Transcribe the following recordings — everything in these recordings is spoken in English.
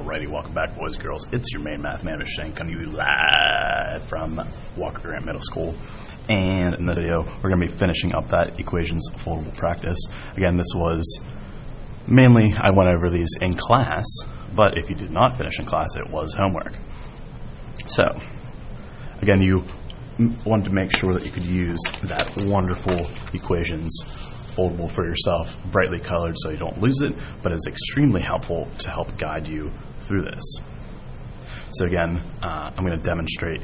Alrighty, welcome back, boys and girls. It's your main math man, Shane, coming to you live from Walker Grant Middle School. And in this video, we're going to be finishing up that equations foldable practice. Again, this was mainly, I went over these in class, but if you did not finish in class, it was homework. So, again, you wanted to make sure that you could use that wonderful equations foldable for yourself, brightly colored so you don't lose it, but it's extremely helpful to help guide you through this. So again, I'm going to demonstrate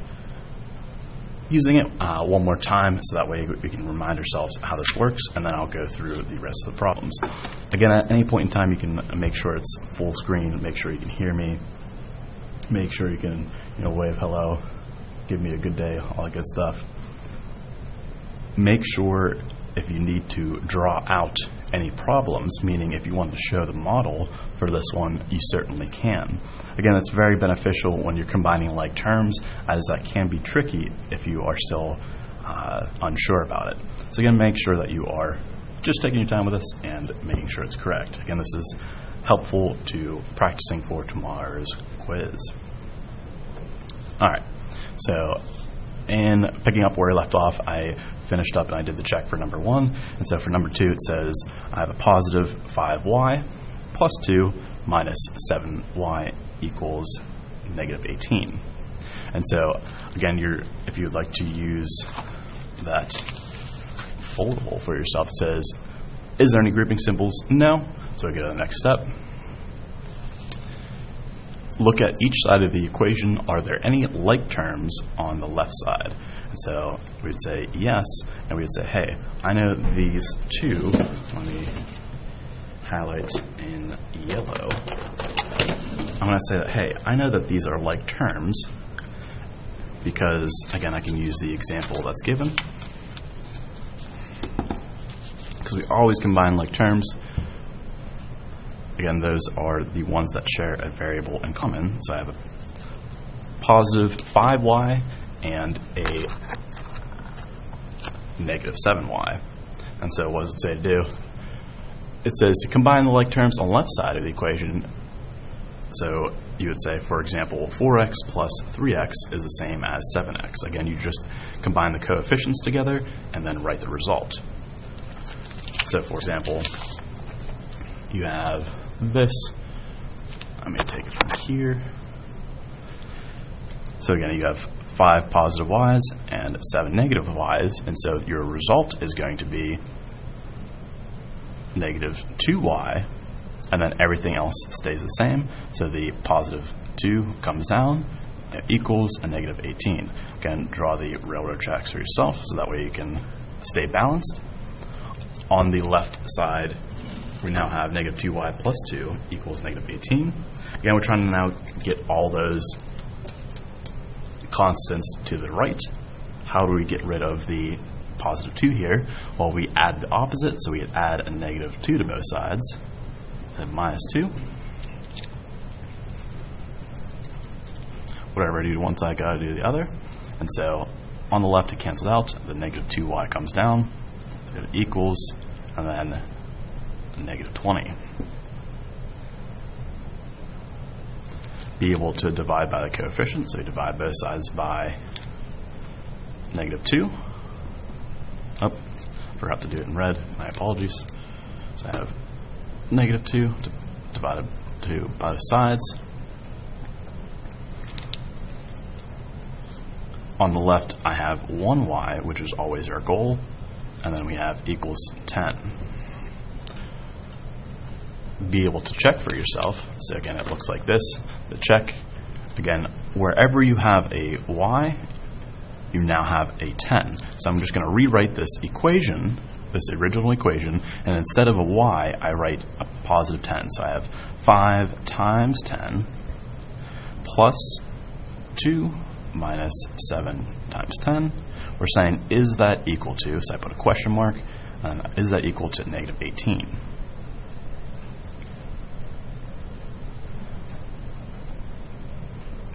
using it one more time so that way we can remind ourselves how this works, and then I'll go through the rest of the problems. Again, at any point in time you can make sure it's full screen, make sure you can hear me, make sure you can wave hello, give me a good day, all that good stuff. Make sure if you need to draw out any problems, meaning if you want to show the model for this one, you certainly can. Again, it's very beneficial when you're combining like terms, as that can be tricky if you are still unsure about it. So again, make sure that you are just taking your time with this and making sure it's correct. Again, this is helpful to practicing for tomorrow's quiz. Alright, so in picking up where I left off, I finished up and I did the check for number 1. And so for number 2, it says I have a positive 5y plus 2 minus 7y equals negative 18. And so again, if you would like to use that foldable for yourself, it says, is there any grouping symbols? No. So we go to the next step. Look at each side of the equation. Are there any like terms on the left side? And so we'd say yes, and we'd say, hey, I know these two. Let me highlight in yellow. I'm going to say that, hey, I know that these are like terms because, again, I can use the example that's given. Because we always combine like terms. Again, those are the ones that share a variable in common. So I have a positive 5y and a negative 7y. And so what does it say to do? It says to combine the like terms on the left side of the equation. So you would say, for example, 4x plus 3x is the same as 7x. Again, you just combine the coefficients together and then write the result. So for example, you have this. I'm going to take it from here. So again, you have 5 positive y's and 7 negative y's, and so your result is going to be negative 2y, and then everything else stays the same. So the positive 2 comes down, it equals a negative 18. Again, draw the railroad tracks for yourself so that way you can stay balanced. On the left side, we now have negative 2y plus 2 equals negative 18. Again, we're trying to now get all those constants to the right. How do we get rid of the positive 2 here? Well, we add the opposite, so we add a negative 2 to both sides. So minus 2. Whatever I do to one side, got to do the other. And so on the left, it cancels out. The negative 2y comes down. It equals, and then negative 20. Be able to divide by the coefficient, so you divide both sides by negative 2. Oh, forgot to do it in red. My apologies. So I have negative 2 divided by both sides. On the left, I have 1y, which is always our goal, and then we have equals 10. Be able to check for yourself. So again, it looks like this. The check, again, wherever you have a y, you now have a 10. So I'm just going to rewrite this equation, this original equation, and instead of a y, I write a positive 10. So I have 5 times 10 plus 2 minus 7 times 10. We're saying, is that equal to, so I put a question mark, is that equal to negative 18?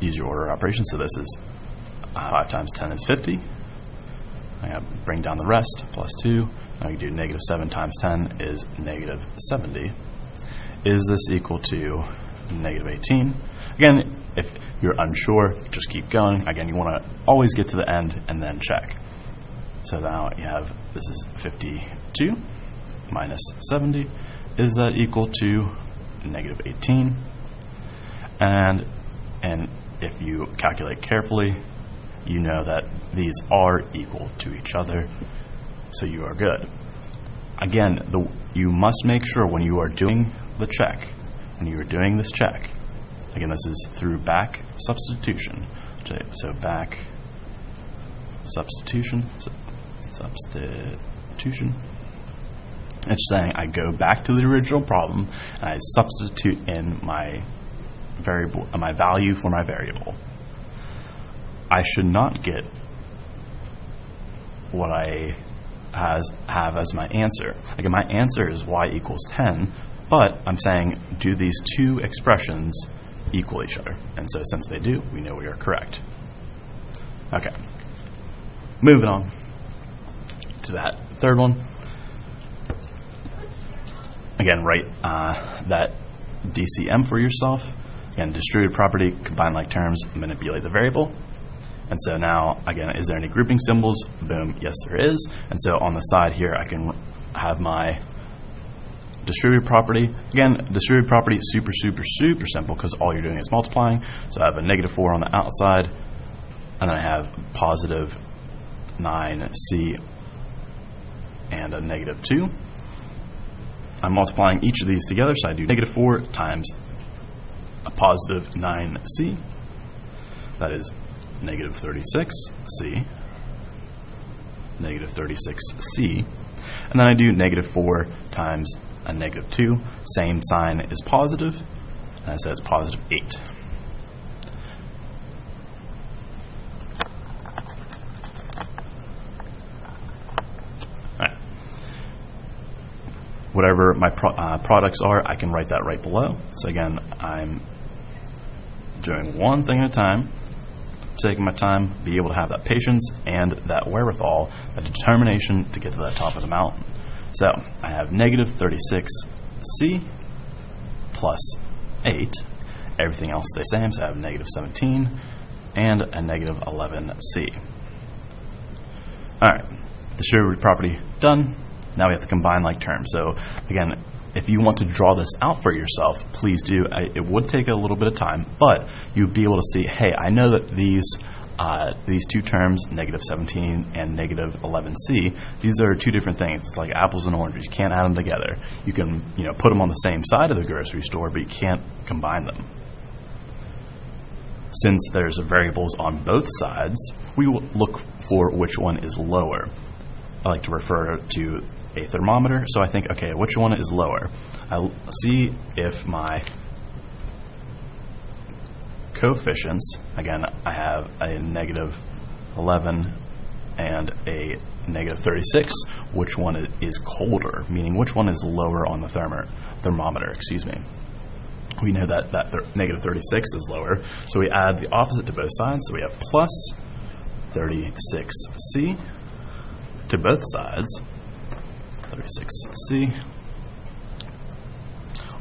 Use your order of operations. So this is 5 times 10 is 50. I got to bring down the rest, plus 2. Now you do negative 7 times 10 is negative 70. Is this equal to negative 18? Again, if you're unsure, just keep going. Again, you want to always get to the end and then check. So now you have, this is 52 minus 70. Is that equal to negative 18? And if you calculate carefully, you know that these are equal to each other, so you are good. Again, you must make sure when you are doing the check, when you are doing this check, again, this is through back substitution. So back substitution. It's saying I go back to the original problem and I substitute in my variable, my value for my variable. I should not get what I have as my answer. Again, my answer is y equals 10, but I'm saying do these two expressions equal each other? And so since they do, we know we are correct. Okay, moving on to that third one. Again, write that DCM for yourself. Again, distributive property, combine like terms, manipulate the variable. And so now, again, is there any grouping symbols? Boom, yes there is. And so on the side here, I can have my distributive property. Again, distributive property is super simple because all you're doing is multiplying. So I have a negative 4 on the outside, and then I have positive 9c and a negative 2. I'm multiplying each of these together, so I do negative 4 times a positive 9c. That is negative 36c, negative 36c. And then I do negative 4 times a negative 2. Same sign is positive, and it says positive 8. Whatever my products are, I can write that right below. So again, I'm doing one thing at a time, taking my time, be able to have that patience and that wherewithal, that determination to get to the top of the mountain. So I have negative 36c plus 8. Everything else stays the same, so I have negative 17 and a negative 11c. All right, distributive property done. Now we have to combine like terms. So again, if you want to draw this out for yourself, please do. It would take a little bit of time, but you'd be able to see, hey, I know that these two terms, negative 17 and negative 11c, these are two different things. It's like apples and oranges. You can't add them together. You can, put them on the same side of the grocery store, but you can't combine them. Since there's variables on both sides, we will look for which one is lower. I like to refer to a thermometer, so I think, okay, which one is lower? I'll see if my coefficients, again, I have a negative 11 and a negative 36, which one is colder, meaning which one is lower on the thermometer, excuse me. We know that negative 36 is lower, so we add the opposite to both sides, so we have plus 36c to both sides, 36c.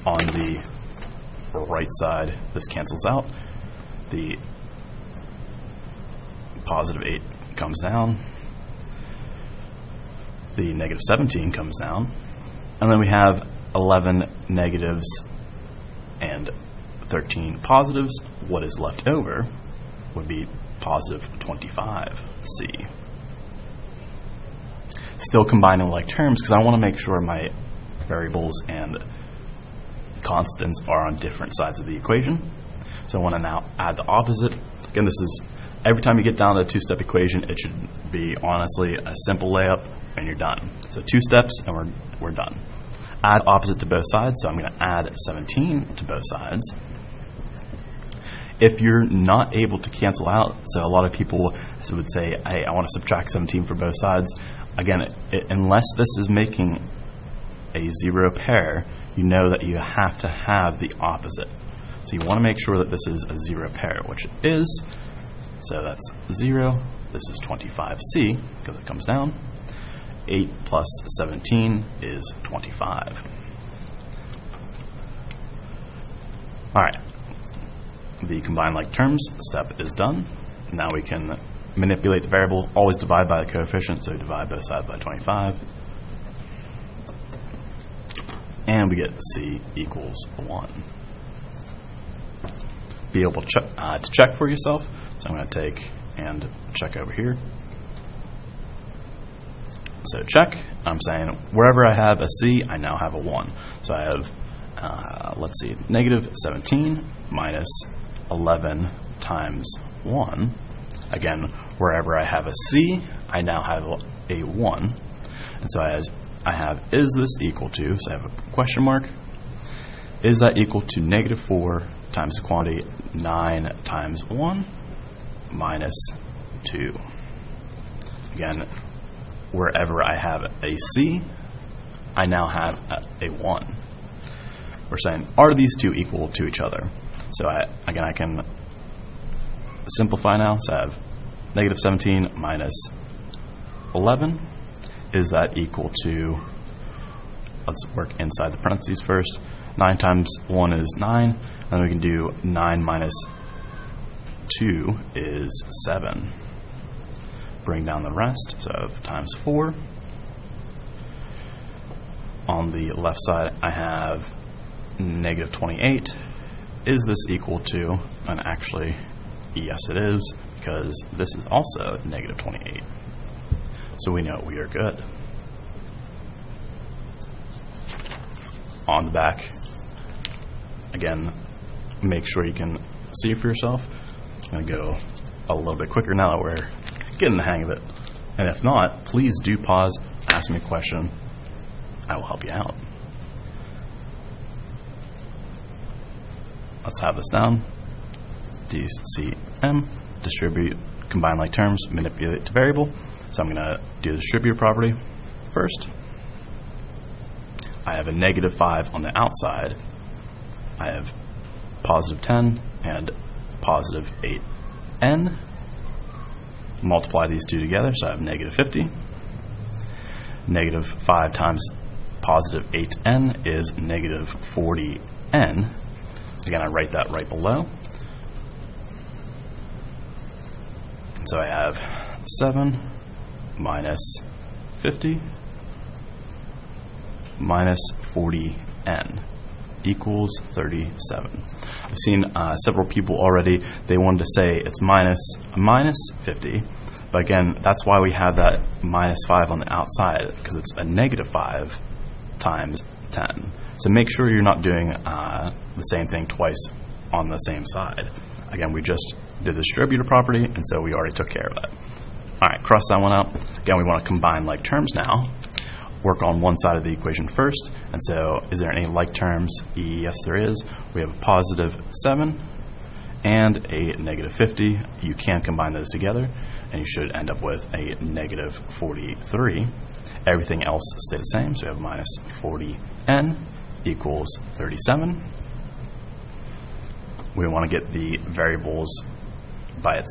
On the right side, this cancels out. The positive 8 comes down. The negative 17 comes down. And then we have 11 negatives and 13 positives. What is left over would be positive 25c. Still combining like terms because I want to make sure my variables and constants are on different sides of the equation. So I want to now add the opposite. Again, this is every time you get down to a two-step equation, it should be honestly a simple layup and you're done. So 2 steps and we're done. Add opposite to both sides, so I'm going to add 17 to both sides. If you're not able to cancel out, so a lot of people would say, hey, I want to subtract 17 for both sides. Again, unless this is making a 0 pair, you know that you have to have the opposite. So you want to make sure that this is a 0 pair, which it is. So that's 0. This is 25c because it comes down. 8 plus 17 is 25. All right. the combine like terms step is done. Now we can manipulate the variable, always divide by the coefficient, so divide both sides by 25. And we get C equals 1. Be able to check for yourself. So I'm going to take and check over here. So check, I'm saying wherever I have a C, I now have a 1. So I have, let's see, negative 17 minus 11 times 1. Again, wherever I have a C, I now have a 1. And so I have, is this equal to, so I have a question mark, is that equal to negative 4 times the quantity 9 times 1 minus 2. Again, wherever I have a C, I now have a 1. We're saying, are these two equal to each other? So again, I can simplify now. So I have negative 17 minus 11. Is that equal to, let's work inside the parentheses first. 9 times 1 is 9. And then we can do 9 minus 2 is 7. Bring down the rest, so I have times 4. On the left side, I have negative 28. Is this equal to, and actually, yes it is, because this is also negative 28. So we know we are good. On the back, again, make sure you can see it for yourself. I'm going to go a little bit quicker now that we're getting the hang of it. And if not, please do pause, ask me a question. I will help you out. Let's have this down. DCM, distribute, combine like terms, manipulate to variable. So I'm going to do the distributive property first. I have a negative 5 on the outside. I have positive 10 and positive 8n. Multiply these two together, so I have negative 50. Negative 5 times positive 8n is negative 40n. Again, I write that right below. So I have 7 minus 50 minus 40n equals 37. I've seen several people already, they wanted to say it's minus 50, but again, that's why we have that minus 5 on the outside, because it's a negative 5 times 10. So make sure you're not doing the same thing twice on the same side. Again, we just did the distributive property, and so we already took care of that. All right, cross that one out. Again, we want to combine like terms now. Work on one side of the equation first. And so is there any like terms? Yes, there is. We have a positive 7 and a negative 50. You can combine those together, and you should end up with a negative 43. Everything else stays the same. So we have minus 40n equals 37. We want to get the variables by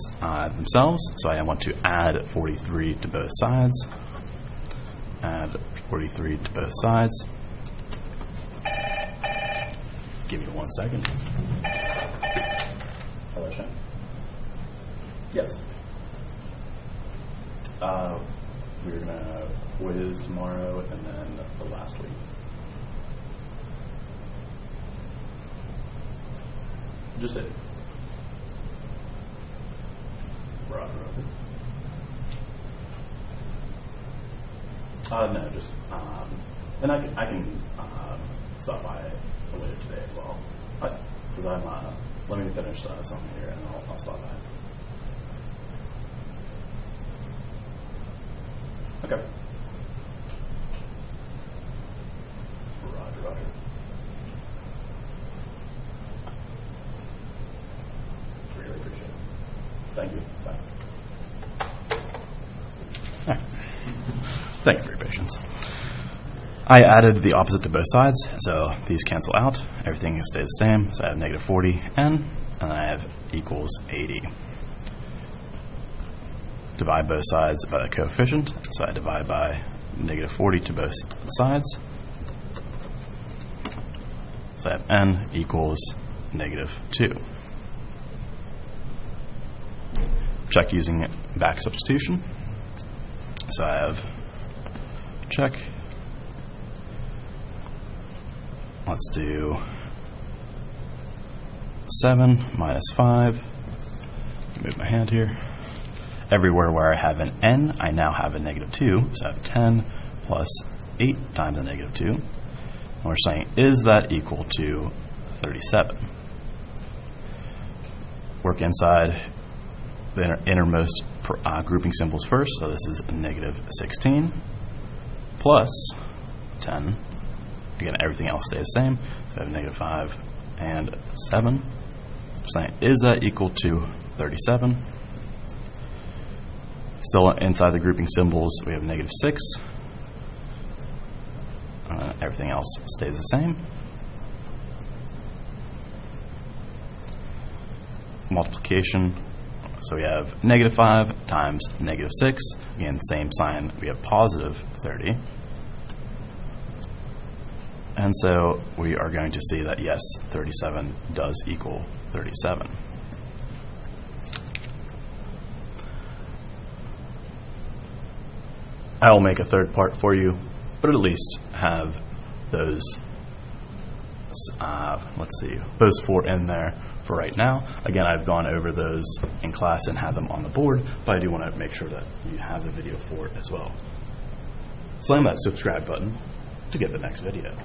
themselves. So I want to add 43 to both sides. Add 43 to both sides. Give me 1 second. Hello, Shane. Yes. We're going to quiz tomorrow and then the last week. Just it. Roger. No, just and I can stop by later today as well. Because let me finish something here and I'll stop by. Okay. Roger. Really appreciate it. Thank you. Bye. All right. Thank you for your patience. I added the opposite to both sides, so these cancel out. Everything stays the same. So I have negative 40n, and I have equals 80. Divide both sides by the coefficient. So I divide by negative 40 to both sides. So I have n equals negative 2. check using back substitution. So I have check. Let's do 7 minus 5. Move my hand here. Everywhere where I have an n, I now have a negative 2. So I have 10 plus 8 times a negative 2. And we're saying, is that equal to 37? Work inside the innermost grouping symbols first. So this is negative 16 plus 10. Again, everything else stays the same. So I have negative 5 and 7. We're saying, is that equal to 37? Still inside the grouping symbols, we have negative 6. Everything else stays the same. Multiplication, so we have negative 5 times negative 6. Again, same sign, we have positive 30. And so we are going to see that yes, 37 does equal 37. I will make a third part for you, but at least have those, those 4 in there for right now. Again, I've gone over those in class and had them on the board, but I do want to make sure that you have the video for it as well. Slam that subscribe button to get the next video.